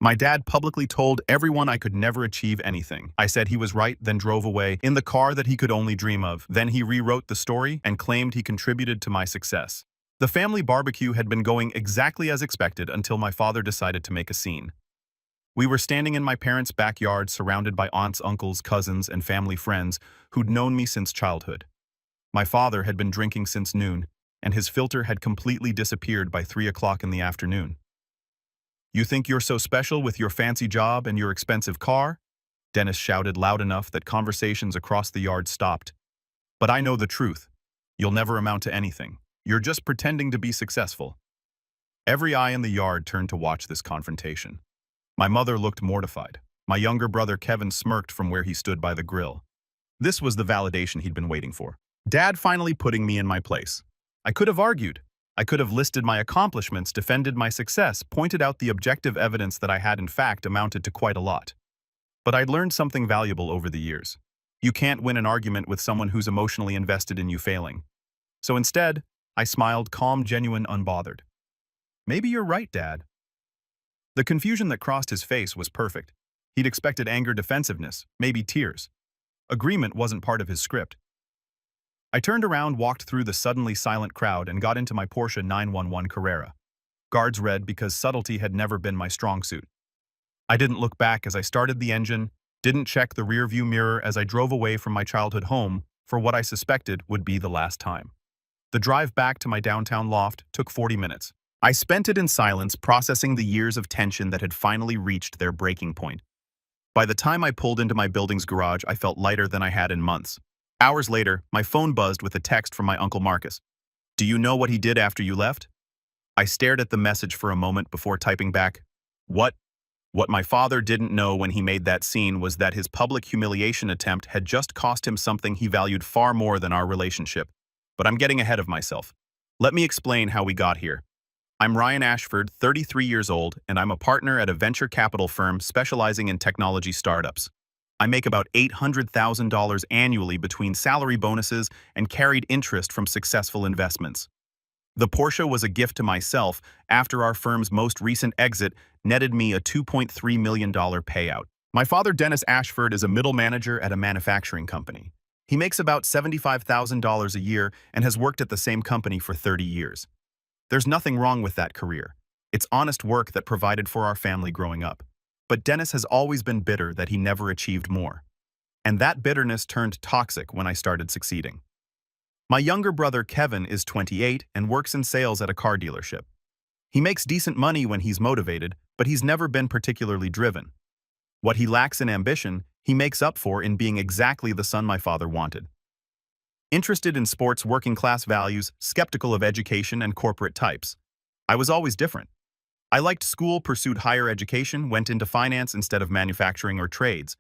My dad publicly told everyone I could never achieve anything. I said he was right, then drove away in the car that he could only dream of. Then he rewrote the story and claimed he contributed to my success. The family barbecue had been going exactly as expected until my father decided to make a scene. We were standing in my parents' backyard surrounded by aunts, uncles, cousins, and family friends who'd known me since childhood. My father had been drinking since noon, and his filter had completely disappeared by 3 o'clock in the afternoon. "You think you're so special with your fancy job and your expensive car?" Dennis shouted loud enough that conversations across the yard stopped. "But I know the truth. You'll never amount to anything. You're just pretending to be successful." Every eye in the yard turned to watch this confrontation. My mother looked mortified. My younger brother Kevin smirked from where he stood by the grill. This was the validation he'd been waiting for. Dad finally putting me in my place. I could have argued. I could have listed my accomplishments, defended my success, pointed out the objective evidence that I had in fact amounted to quite a lot. But I'd learned something valuable over the years. You can't win an argument with someone who's emotionally invested in you failing. So instead, I smiled, calm, genuine, unbothered. "Maybe you're right, Dad." The confusion that crossed his face was perfect. He'd expected anger, defensiveness, maybe tears. Agreement wasn't part of his script. I turned around, walked through the suddenly silent crowd, and got into my Porsche 911 Carrera. Guards read because subtlety had never been my strong suit. I didn't look back as I started the engine, didn't check the rearview mirror as I drove away from my childhood home for what I suspected would be the last time. The drive back to my downtown loft took 40 minutes. I spent it in silence, processing the years of tension that had finally reached their breaking point. By the time I pulled into my building's garage, I felt lighter than I had in months. Hours later, my phone buzzed with a text from my Uncle Marcus. "Do you know what he did after you left?" I stared at the message for a moment before typing back, "What?" What my father didn't know when he made that scene was that his public humiliation attempt had just cost him something he valued far more than our relationship. But I'm getting ahead of myself. Let me explain how we got here. I'm Ryan Ashford, 33 years old, and I'm a partner at a venture capital firm specializing in technology startups. I make about $800,000 annually between salary bonuses and carried interest from successful investments. The Porsche was a gift to myself after our firm's most recent exit netted me a $2.3 million payout. My father, Dennis Ashford, is a middle manager at a manufacturing company. He makes about $75,000 a year and has worked at the same company for 30 years. There's nothing wrong with that career. It's honest work that provided for our family growing up. But Dennis has always been bitter that he never achieved more. And that bitterness turned toxic when I started succeeding. My younger brother Kevin is 28 and works in sales at a car dealership. He makes decent money when he's motivated, but he's never been particularly driven. What he lacks in ambition, he makes up for in being exactly the son my father wanted. Interested in sports, working-class values, skeptical of education and corporate types. I was always different. I liked school, pursued higher education, went into finance instead of manufacturing or trades.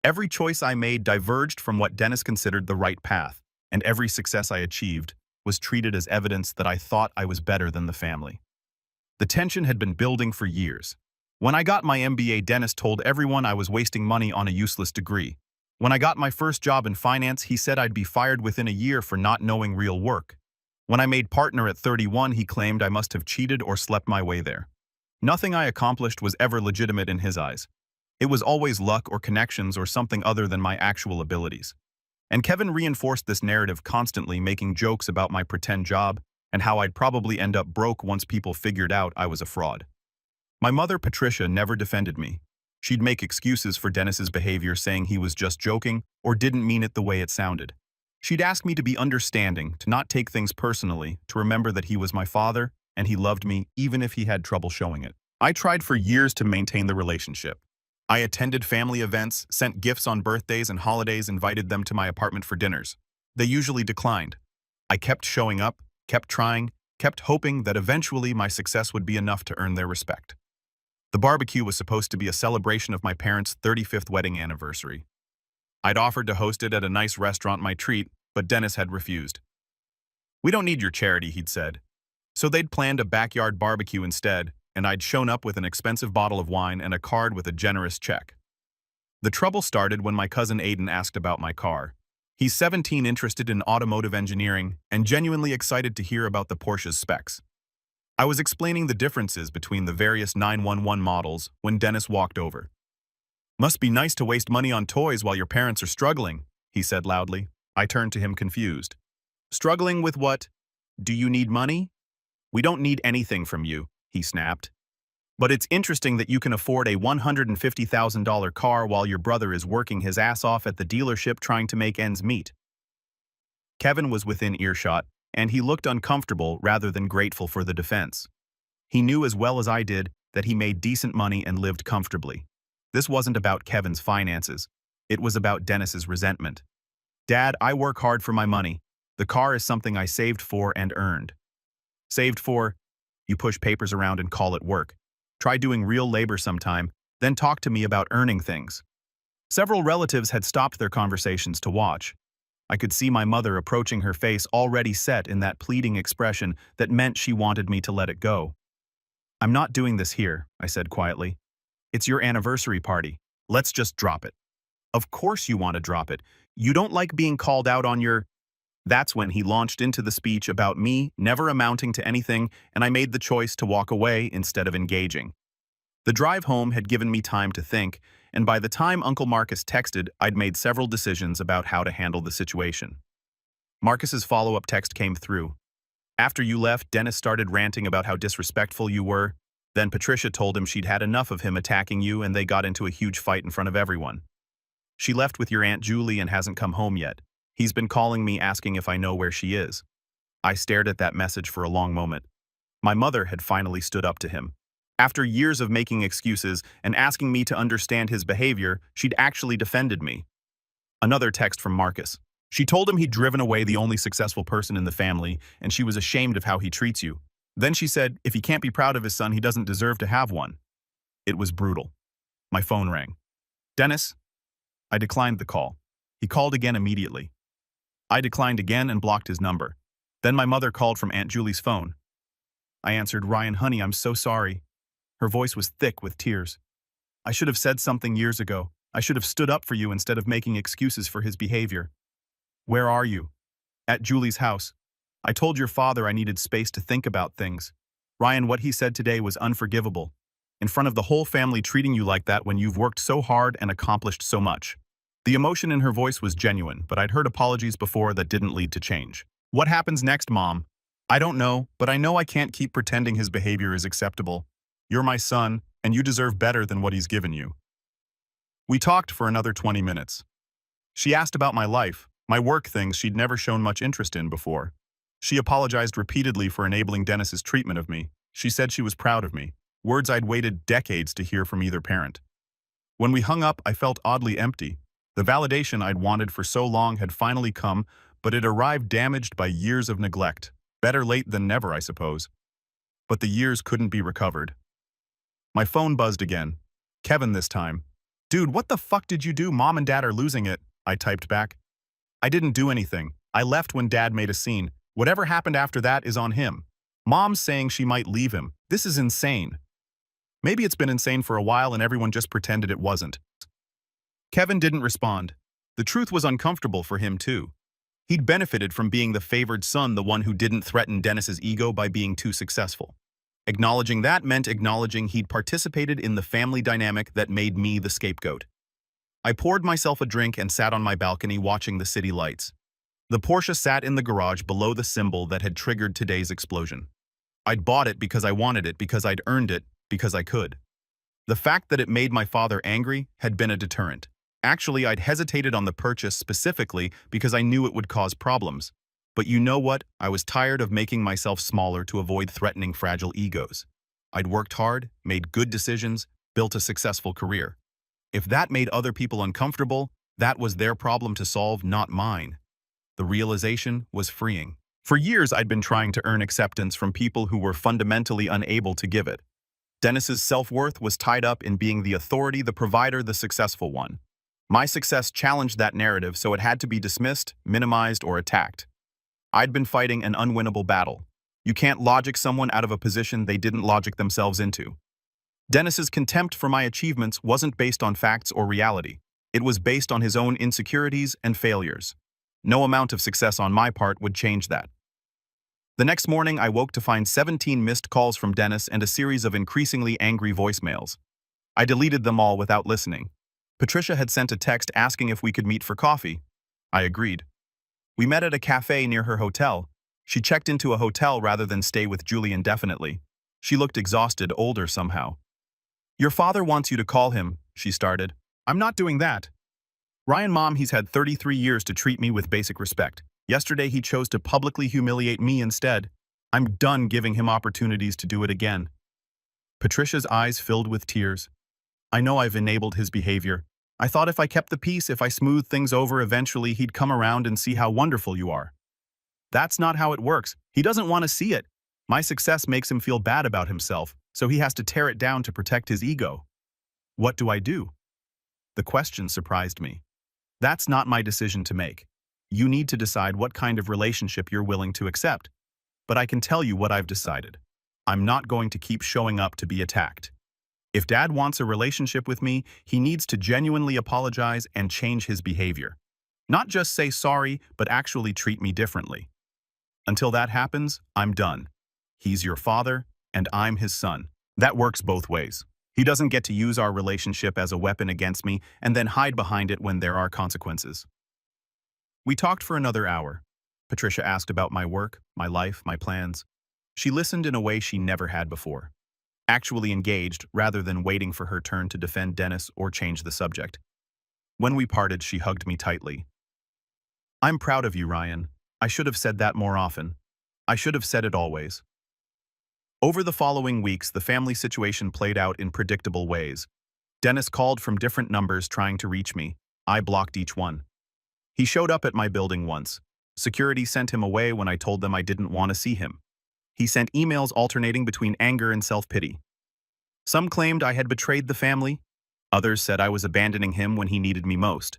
Every choice I made diverged from what Dennis considered the right path, and every success I achieved was treated as evidence that I thought I was better than the family. The tension had been building for years. When I got my MBA, Dennis told everyone I was wasting money on a useless degree. When I got my first job in finance, he said I'd be fired within a year for not knowing real work. When I made partner at 31, he claimed I must have cheated or slept my way there. Nothing I accomplished was ever legitimate in his eyes. It was always luck or connections or something other than my actual abilities. And Kevin reinforced this narrative constantly, making jokes about my pretend job and how I'd probably end up broke once people figured out I was a fraud. My mother, Patricia, never defended me. She'd make excuses for Dennis's behavior, saying he was just joking or didn't mean it the way it sounded. She'd ask me to be understanding, to not take things personally, to remember that he was my father and he loved me even if he had trouble showing it. I tried for years to maintain the relationship. I attended family events, sent gifts on birthdays and holidays, invited them to my apartment for dinners. They usually declined. I kept showing up, kept trying, kept hoping that eventually my success would be enough to earn their respect. The barbecue was supposed to be a celebration of my parents' 35th wedding anniversary. I'd offered to host it at a nice restaurant, my treat, but Dennis had refused. "We don't need your charity," he'd said. So they'd planned a backyard barbecue instead, and I'd shown up with an expensive bottle of wine and a card with a generous check. The trouble started when my cousin Aiden asked about my car. He's 17, interested in automotive engineering, and genuinely excited to hear about the Porsche's specs. I was explaining the differences between the various 911 models when Dennis walked over. Must be nice to waste money on toys while your parents are struggling, he said loudly. I turned to him confused. Struggling with what? Do you need money? We don't need anything from you, he snapped. But it's interesting that you can afford a $150,000 car while your brother is working his ass off at the dealership trying to make ends meet. Kevin was within earshot, and he looked uncomfortable rather than grateful for the defense. He knew as well as I did that he made decent money and lived comfortably. This wasn't about Kevin's finances. It was about Dennis's resentment. Dad, I work hard for my money. The car is something I saved for and earned. Saved for? You push papers around and call it work. Try doing real labor sometime, then talk to me about earning things. Several relatives had stopped their conversations to watch. I could see my mother approaching, her face already set in that pleading expression that meant she wanted me to let it go. I'm not doing this here, I said quietly. It's your anniversary party. Let's just drop it. Of course you want to drop it. You don't like being called out on your... That's when he launched into the speech about me never amounting to anything, and I made the choice to walk away instead of engaging. The drive home had given me time to think, and by the time Uncle Marcus texted, I'd made several decisions about how to handle the situation. Marcus's follow-up text came through. After you left, Dennis started ranting about how disrespectful you were. Then Patricia told him she'd had enough of him attacking you, and they got into a huge fight in front of everyone. She left with your Aunt Julie and hasn't come home yet. He's been calling me asking if I know where she is. I stared at that message for a long moment. My mother had finally stood up to him. After years of making excuses and asking me to understand his behavior, she'd actually defended me. Another text from Marcus. She told him he'd driven away the only successful person in the family, and she was ashamed of how he treats you. Then she said, if he can't be proud of his son, he doesn't deserve to have one. It was brutal. My phone rang. Dennis? I declined the call. He called again immediately. I declined again and blocked his number. Then my mother called from Aunt Julie's phone. I answered, Ryan, honey, I'm so sorry. Her voice was thick with tears. I should have said something years ago. I should have stood up for you instead of making excuses for his behavior. Where are you? At Julie's house. I told your father I needed space to think about things. Ryan, what he said today was unforgivable. In front of the whole family treating you like that when you've worked so hard and accomplished so much. The emotion in her voice was genuine, but I'd heard apologies before that didn't lead to change. What happens next, Mom? I don't know, but I know I can't keep pretending his behavior is acceptable. You're my son, and you deserve better than what he's given you. We talked for another 20 minutes. She asked about my life, my work, things she'd never shown much interest in before. She apologized repeatedly for enabling Dennis's treatment of me. She said she was proud of me, words I'd waited decades to hear from either parent. When we hung up, I felt oddly empty. The validation I'd wanted for so long had finally come, but it arrived damaged by years of neglect. Better late than never, I suppose. But the years couldn't be recovered. My phone buzzed again. Kevin this time. Dude, what the fuck did you do? Mom and Dad are losing it, I typed back. I didn't do anything. I left when Dad made a scene. Whatever happened after that is on him. Mom's saying she might leave him. This is insane. Maybe it's been insane for a while and everyone just pretended it wasn't. Kevin didn't respond. The truth was uncomfortable for him too. He'd benefited from being the favored son, the one who didn't threaten Dennis's ego by being too successful. Acknowledging that meant acknowledging he'd participated in the family dynamic that made me the scapegoat. I poured myself a drink and sat on my balcony watching the city lights. The Porsche sat in the garage below the symbol that had triggered today's explosion. I'd bought it because I wanted it, because I'd earned it, because I could. The fact that it made my father angry had been a deterrent. Actually, I'd hesitated on the purchase specifically because I knew it would cause problems. But you know what? I was tired of making myself smaller to avoid threatening fragile egos. I'd worked hard, made good decisions, built a successful career. If that made other people uncomfortable, that was their problem to solve, not mine. The realization was freeing. For years, I'd been trying to earn acceptance from people who were fundamentally unable to give it. Dennis's self-worth was tied up in being the authority, the provider, the successful one. My success challenged that narrative, so it had to be dismissed, minimized, or attacked. I'd been fighting an unwinnable battle. You can't logic someone out of a position they didn't logic themselves into. Dennis's contempt for my achievements wasn't based on facts or reality. It was based on his own insecurities and failures. No amount of success on my part would change that. The next morning, I woke to find 17 missed calls from Dennis and a series of increasingly angry voicemails. I deleted them all without listening. Patricia had sent a text asking if we could meet for coffee. I agreed. We met at a cafe near her hotel. She checked into a hotel rather than stay with Julie indefinitely. She looked exhausted, older somehow. "Your father wants you to call him," she started. "I'm not doing that. Ryan, Mom, he's had 33 years to treat me with basic respect. Yesterday he chose to publicly humiliate me instead. I'm done giving him opportunities to do it again." Patricia's eyes filled with tears. "I know I've enabled his behavior. I thought if I kept the peace, if I smoothed things over, eventually he'd come around and see how wonderful you are. That's not how it works. He doesn't want to see it. My success makes him feel bad about himself, so he has to tear it down to protect his ego. What do I do?" The question surprised me. "That's not my decision to make. You need to decide what kind of relationship you're willing to accept. But I can tell you what I've decided. I'm not going to keep showing up to be attacked. If Dad wants a relationship with me, he needs to genuinely apologize and change his behavior. Not just say sorry, but actually treat me differently. Until that happens, I'm done. He's your father, and I'm his son. That works both ways. He doesn't get to use our relationship as a weapon against me and then hide behind it when there are consequences." We talked for another hour. Patricia asked about my work, my life, my plans. She listened in a way she never had before. Actually engaged rather than waiting for her turn to defend Dennis or change the subject. When we parted, she hugged me tightly. "I'm proud of you, Ryan. I should have said that more often. I should have said it always." Over the following weeks, the family situation played out in predictable ways. Dennis called from different numbers trying to reach me. I blocked each one. He showed up at my building once. Security sent him away when I told them I didn't want to see him. He sent emails alternating between anger and self-pity. Some claimed I had betrayed the family. Others said I was abandoning him when he needed me most.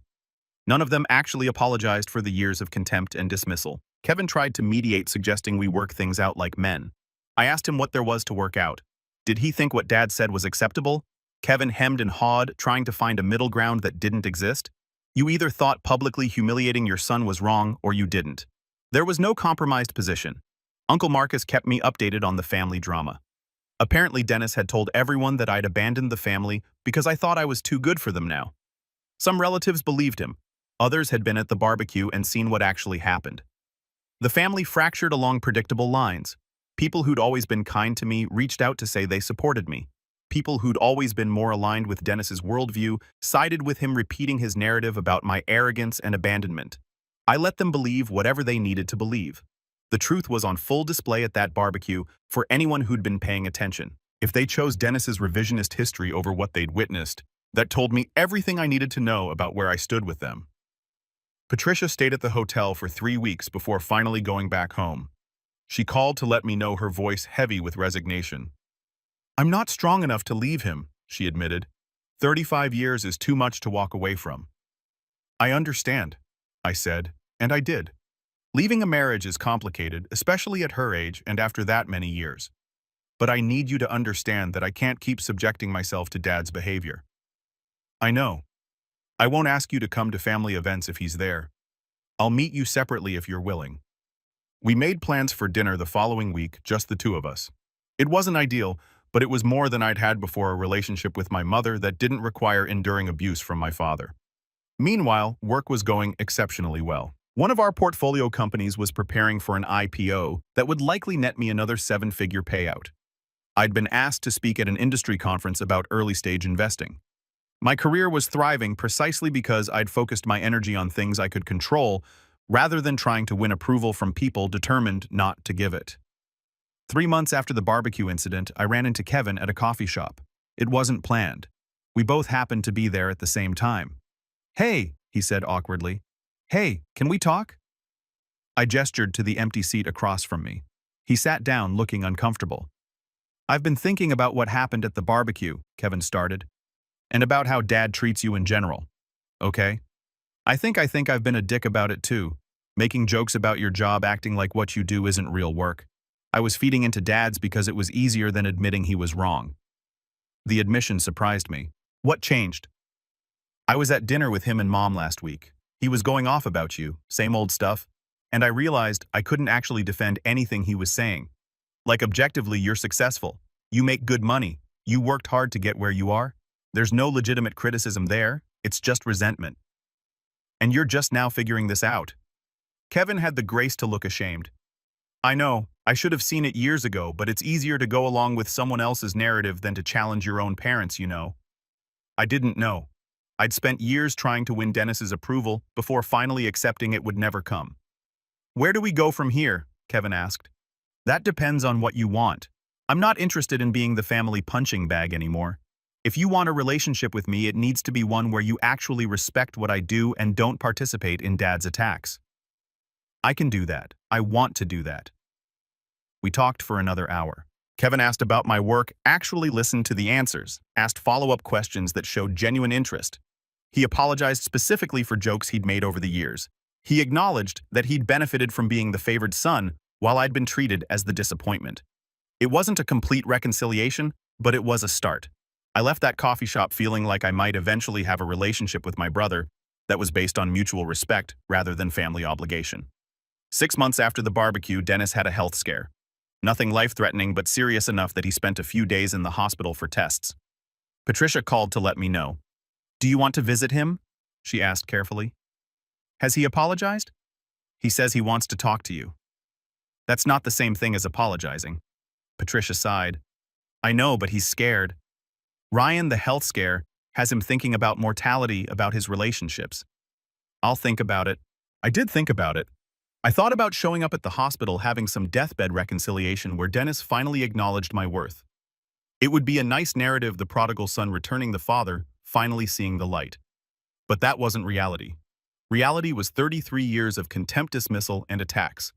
None of them actually apologized for the years of contempt and dismissal. Kevin tried to mediate, suggesting we work things out like men. I asked him what there was to work out. Did he think what Dad said was acceptable? Kevin hemmed and hawed, trying to find a middle ground that didn't exist. You either thought publicly humiliating your son was wrong, or you didn't. There was no compromised position. Uncle Marcus kept me updated on the family drama. Apparently, Dennis had told everyone that I'd abandoned the family because I thought I was too good for them now. Some relatives believed him. Others had been at the barbecue and seen what actually happened. The family fractured along predictable lines. People who'd always been kind to me reached out to say they supported me. People who'd always been more aligned with Dennis's worldview sided with him, repeating his narrative about my arrogance and abandonment. I let them believe whatever they needed to believe. The truth was on full display at that barbecue for anyone who'd been paying attention. If they chose Dennis's revisionist history over what they'd witnessed, that told me everything I needed to know about where I stood with them. Patricia stayed at the hotel for 3 weeks before finally going back home. She called to let me know, her voice heavy with resignation. "I'm not strong enough to leave him," she admitted. 35 years is too much to walk away from." "I understand," I said, and I did. Leaving a marriage is complicated, especially at her age and after that many years. But I need you to understand that I can't keep subjecting myself to Dad's behavior. "I know. I won't ask you to come to family events if he's there. I'll meet you separately if you're willing." We made plans for dinner the following week, just the two of us. It wasn't ideal, but it was more than I'd had before, a relationship with my mother that didn't require enduring abuse from my father. Meanwhile, work was going exceptionally well. One of our portfolio companies was preparing for an IPO that would likely net me another 7-figure payout. I'd been asked to speak at an industry conference about early-stage investing. My career was thriving precisely because I'd focused my energy on things I could control rather than trying to win approval from people determined not to give it. 3 months after the barbecue incident, I ran into Kevin at a coffee shop. It wasn't planned. We both happened to be there at the same time. "Hey," he said awkwardly. "Hey, can we talk?" I gestured to the empty seat across from me. He sat down, looking uncomfortable. "I've been thinking about what happened at the barbecue," Kevin started, "and about how Dad treats you in general. Okay? I think I've been a dick about it too, making jokes about your job, acting like what you do isn't real work. I was feeding into Dad's because it was easier than admitting he was wrong." The admission surprised me. "What changed?" "I was at dinner with him and Mom last week. He was going off about you, same old stuff. And I realized I couldn't actually defend anything he was saying. Like, objectively, you're successful. You make good money. You worked hard to get where you are. There's no legitimate criticism there. It's just resentment. And you're just now figuring this out. Kevin had the grace to look ashamed. I know, I should have seen it years ago, but it's easier to go along with someone else's narrative than to challenge your own parents, you know. I didn't know. I'd spent years trying to win Dennis's approval before finally accepting it would never come. Where do we go from here? Kevin asked. That depends on what you want. I'm not interested in being the family punching bag anymore. If you want a relationship with me, it needs to be one where you actually respect what I do and don't participate in Dad's attacks. I can do that. I want to do that. We talked for another hour. Kevin asked about my work, actually listened to the answers, asked follow-up questions that showed genuine interest. He apologized specifically for jokes he'd made over the years. He acknowledged that he'd benefited from being the favored son while I'd been treated as the disappointment. It wasn't a complete reconciliation, but it was a start. I left that coffee shop feeling like I might eventually have a relationship with my brother that was based on mutual respect rather than family obligation. 6 months after the barbecue, Dennis had a health scare. Nothing life-threatening, but serious enough that he spent a few days in the hospital for tests. Patricia called to let me know. Do you want to visit him? She asked carefully. Has he apologized? He says he wants to talk to you. That's not the same thing as apologizing. Patricia sighed. I know, but he's scared. Ryan, the health scare, has him thinking about mortality, about his relationships. I'll think about it. I did think about it. I thought about showing up at the hospital having some deathbed reconciliation where Dennis finally acknowledged my worth. It would be a nice narrative, the prodigal son returning the father, finally seeing the light. But that wasn't reality. Reality was 33 years of contempt, dismissal, and attacks.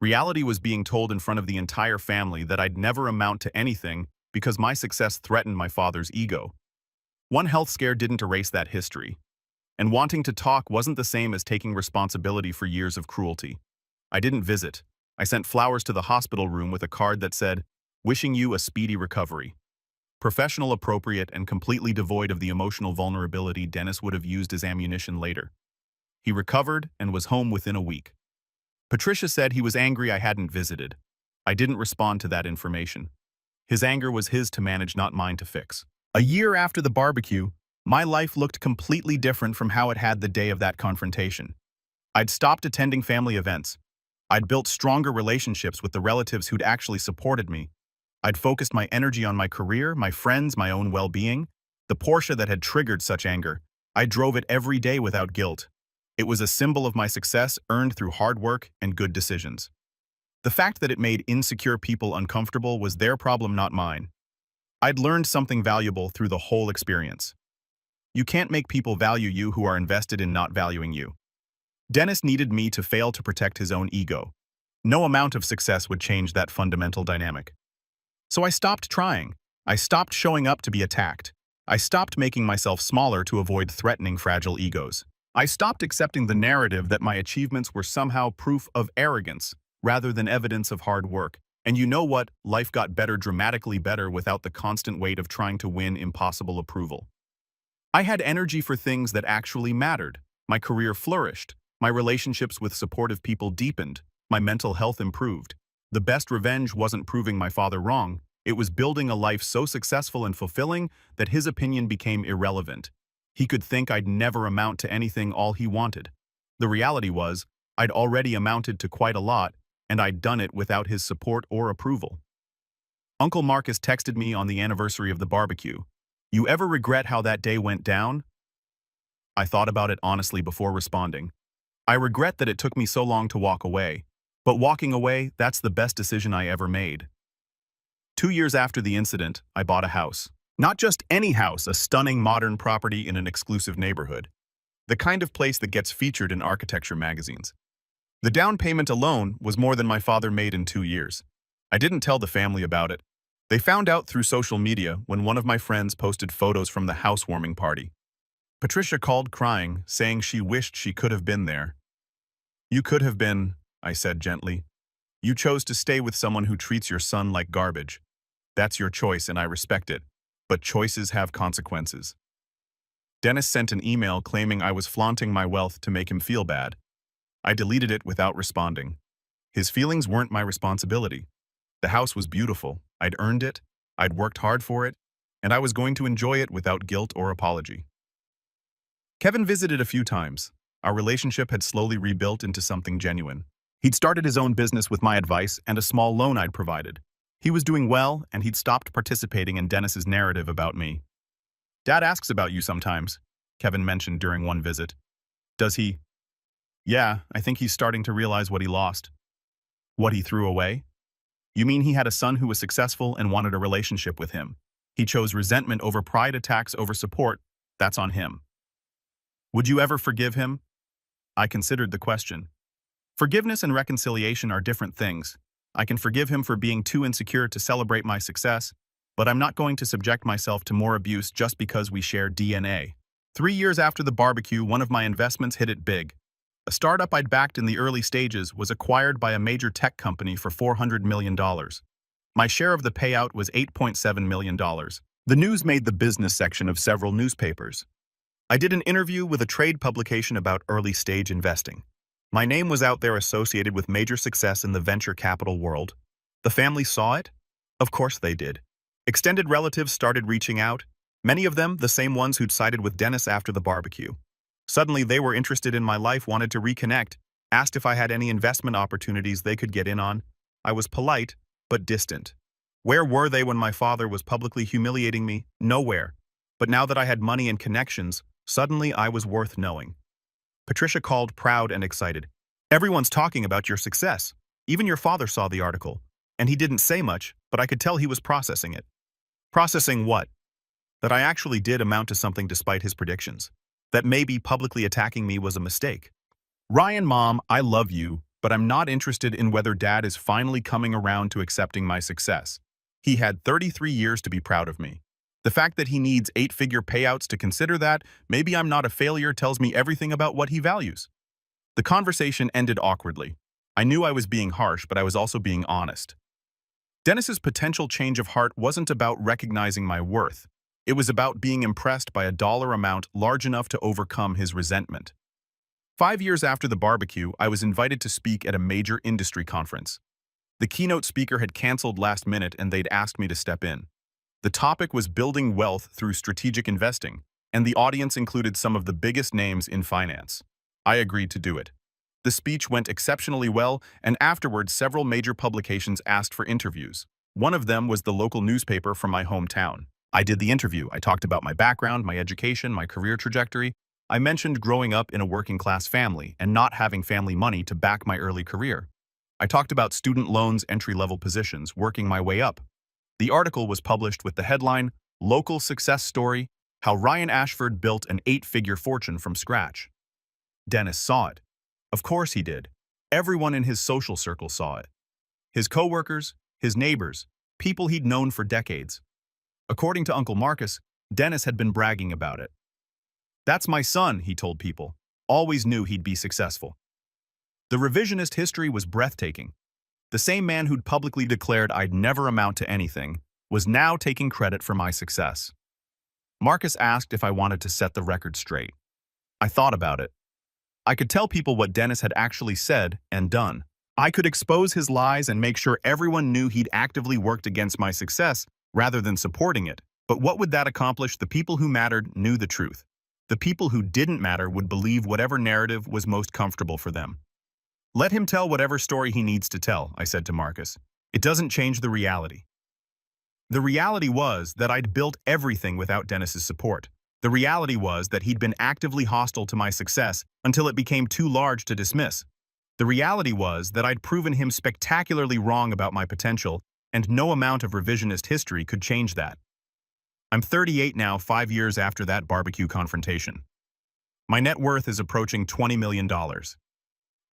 Reality was being told in front of the entire family that I'd never amount to anything because my success threatened my father's ego. One health scare didn't erase that history. And wanting to talk wasn't the same as taking responsibility for years of cruelty. I didn't visit. I sent flowers to the hospital room with a card that said, "Wishing you a speedy recovery." Professional, appropriate, and completely devoid of the emotional vulnerability Dennis would have used as ammunition later. He recovered and was home within a week. Patricia said he was angry I hadn't visited. I didn't respond to that information. His anger was his to manage, not mine to fix. A year after the barbecue, my life looked completely different from how it had the day of that confrontation. I'd stopped attending family events. I'd built stronger relationships with the relatives who'd actually supported me. I'd focused my energy on my career, my friends, my own well-being. The Porsche that had triggered such anger, I drove it every day without guilt. It was a symbol of my success earned through hard work and good decisions. The fact that it made insecure people uncomfortable was their problem, not mine. I'd learned something valuable through the whole experience. You can't make people value you who are invested in not valuing you. Dennis needed me to fail to protect his own ego. No amount of success would change that fundamental dynamic. So I stopped trying. I stopped showing up to be attacked. I stopped making myself smaller to avoid threatening fragile egos. I stopped accepting the narrative that my achievements were somehow proof of arrogance rather than evidence of hard work. And you know what? Life got better, dramatically better, without the constant weight of trying to win impossible approval. I had energy for things that actually mattered. My career flourished. My relationships with supportive people deepened. My mental health improved. The best revenge wasn't proving my father wrong. It was building a life so successful and fulfilling that his opinion became irrelevant. He could think I'd never amount to anything all he wanted. The reality was, I'd already amounted to quite a lot, and I'd done it without his support or approval. Uncle Marcus texted me on the anniversary of the barbecue. You ever regret how that day went down? I thought about it honestly before responding. I regret that it took me so long to walk away. But walking away, that's the best decision I ever made. 2 years after the incident, I bought a house. Not just any house, a stunning modern property in an exclusive neighborhood. The kind of place that gets featured in architecture magazines. The down payment alone was more than my father made in 2 years. I didn't tell the family about it. They found out through social media when one of my friends posted photos from the housewarming party. Patricia called crying, saying she wished she could have been there. You could have been, I said gently. You chose to stay with someone who treats your son like garbage. That's your choice and I respect it, but choices have consequences. Dennis sent an email claiming I was flaunting my wealth to make him feel bad. I deleted it without responding. His feelings weren't my responsibility. The house was beautiful. I'd earned it, I'd worked hard for it, and I was going to enjoy it without guilt or apology. Kevin visited a few times. Our relationship had slowly rebuilt into something genuine. He'd started his own business with my advice and a small loan I'd provided. He was doing well, and he'd stopped participating in Dennis's narrative about me. "Dad asks about you sometimes," Kevin mentioned during one visit. "Does he?" "Yeah, I think he's starting to realize what he lost." "What he threw away?" "You mean he had a son who was successful and wanted a relationship with him? He chose resentment over pride, attacks over support. That's on him." "Would you ever forgive him?" I considered the question. Forgiveness and reconciliation are different things. I can forgive him for being too insecure to celebrate my success, but I'm not going to subject myself to more abuse just because we share DNA. 3 years after the barbecue, one of my investments hit it big. A startup I'd backed in the early stages was acquired by a major tech company for $400 million. My share of the payout was $8.7 million. The news made the business section of several newspapers. I did an interview with a trade publication about early-stage investing. My name was out there associated with major success in the venture capital world. The family saw it? Of course they did. Extended relatives started reaching out, many of them the same ones who'd sided with Dennis after the barbecue. Suddenly they were interested in my life, wanted to reconnect, asked if I had any investment opportunities they could get in on. I was polite, but distant. Where were they when my father was publicly humiliating me? Nowhere. But now that I had money and connections, suddenly I was worth knowing. Patricia called, proud and excited. "Everyone's talking about your success. Even your father saw the article. And he didn't say much, but I could tell he was processing it." "Processing what?" "That I actually did amount to something despite his predictions. That maybe publicly attacking me was a mistake." "Ryan, Mom, I love you, but I'm not interested in whether Dad is finally coming around to accepting my success. He had 33 years to be proud of me. The fact that he needs 8-figure payouts to consider that, maybe I'm not a failure, tells me everything about what he values." The conversation ended awkwardly. I knew I was being harsh, but I was also being honest. Dennis's potential change of heart wasn't about recognizing my worth. It was about being impressed by a dollar amount large enough to overcome his resentment. 5 years after the barbecue, I was invited to speak at a major industry conference. The keynote speaker had canceled last minute and they'd asked me to step in. The topic was building wealth through strategic investing, and the audience included some of the biggest names in finance. I agreed to do it. The speech went exceptionally well, and afterwards several major publications asked for interviews. One of them was the local newspaper from my hometown. I did the interview. I talked about my background, my education, my career trajectory. I mentioned growing up in a working-class family and not having family money to back my early career. I talked about student loans, entry-level positions, working my way up. The article was published with the headline, "Local Success Story, How Ryan Ashford Built an 8-Figure Fortune from Scratch." Dennis saw it. Of course he did. Everyone in his social circle saw it. His coworkers, his neighbors, people he'd known for decades. According to Uncle Marcus, Dennis had been bragging about it. "That's my son," he told people. "Always knew he'd be successful." The revisionist history was breathtaking. The same man who'd publicly declared I'd never amount to anything was now taking credit for my success. Marcus asked if I wanted to set the record straight. I thought about it. I could tell people what Dennis had actually said and done. I could expose his lies and make sure everyone knew he'd actively worked against my success rather than supporting it. But what would that accomplish? The people who mattered knew the truth. The people who didn't matter would believe whatever narrative was most comfortable for them. "Let him tell whatever story he needs to tell," I said to Marcus. "It doesn't change the reality." The reality was that I'd built everything without Dennis's support. The reality was that he'd been actively hostile to my success until it became too large to dismiss. The reality was that I'd proven him spectacularly wrong about my potential, and no amount of revisionist history could change that. I'm 38 now, 5 years after that barbecue confrontation. My net worth is approaching $20 million.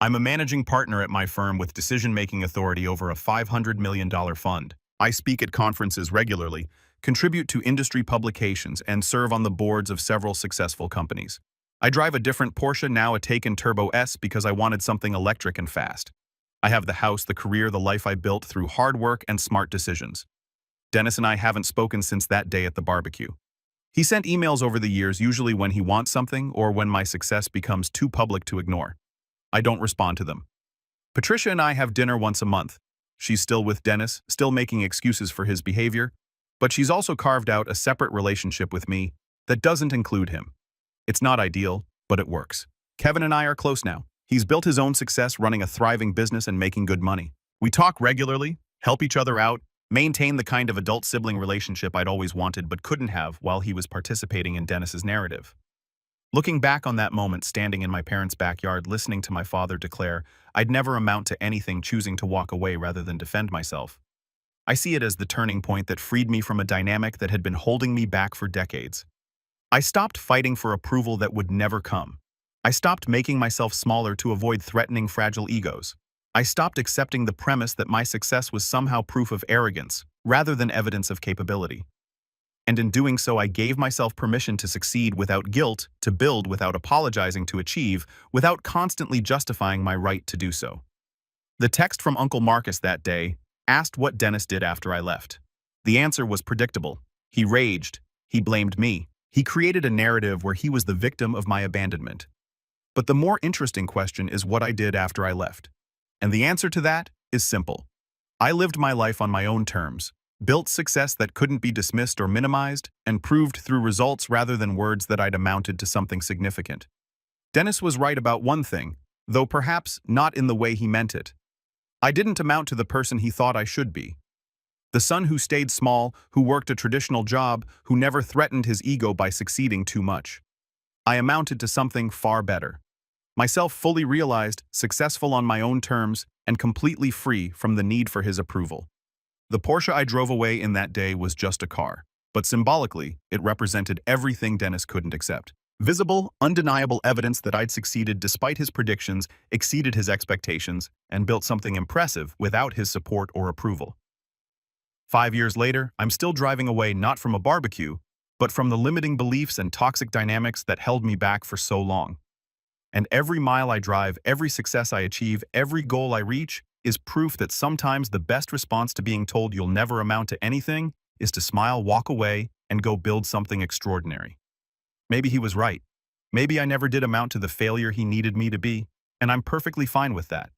I'm a managing partner at my firm with decision-making authority over a $500 million fund. I speak at conferences regularly, contribute to industry publications, and serve on the boards of several successful companies. I drive a different Porsche, now a Taycan Turbo S, because I wanted something electric and fast. I have the house, the career, the life I built through hard work and smart decisions. Dennis and I haven't spoken since that day at the barbecue. He sent emails over the years, usually when he wants something or when my success becomes too public to ignore. I don't respond to them. Patricia and I have dinner once a month. She's still with Dennis, still making excuses for his behavior, but she's also carved out a separate relationship with me that doesn't include him. It's not ideal, but it works. Kevin and I are close now. He's built his own success running a thriving business and making good money. We talk regularly, help each other out, maintain the kind of adult-sibling relationship I'd always wanted but couldn't have while he was participating in Dennis's narrative. Looking back on that moment standing in my parents' backyard listening to my father declare I'd never amount to anything, choosing to walk away rather than defend myself, I see it as the turning point that freed me from a dynamic that had been holding me back for decades. I stopped fighting for approval that would never come. I stopped making myself smaller to avoid threatening fragile egos. I stopped accepting the premise that my success was somehow proof of arrogance, rather than evidence of capability. And in doing so, I gave myself permission to succeed without guilt, to build without apologizing, to achieve without constantly justifying my right to do so. The text from Uncle Marcus that day asked what Dennis did after I left. The answer was predictable. He raged. He blamed me. He created a narrative where he was the victim of my abandonment. But the more interesting question is what I did after I left. And the answer to that is simple. I lived my life on my own terms, built success that couldn't be dismissed or minimized, and proved through results rather than words that I'd amounted to something significant. Dennis was right about one thing, though perhaps not in the way he meant it. I didn't amount to the person he thought I should be. The son who stayed small, who worked a traditional job, who never threatened his ego by succeeding too much. I amounted to something far better. Myself fully realized, successful on my own terms, and completely free from the need for his approval. The Porsche I drove away in that day was just a car, but symbolically, it represented everything Dennis couldn't accept. Visible, undeniable evidence that I'd succeeded despite his predictions, exceeded his expectations, and built something impressive without his support or approval. 5 years later, I'm still driving away not from a barbecue, but from the limiting beliefs and toxic dynamics that held me back for so long. And every mile I drive, every success I achieve, every goal I reach is proof that sometimes the best response to being told you'll never amount to anything is to smile, walk away, and go build something extraordinary. Maybe he was right. Maybe I never did amount to the failure he needed me to be, and I'm perfectly fine with that.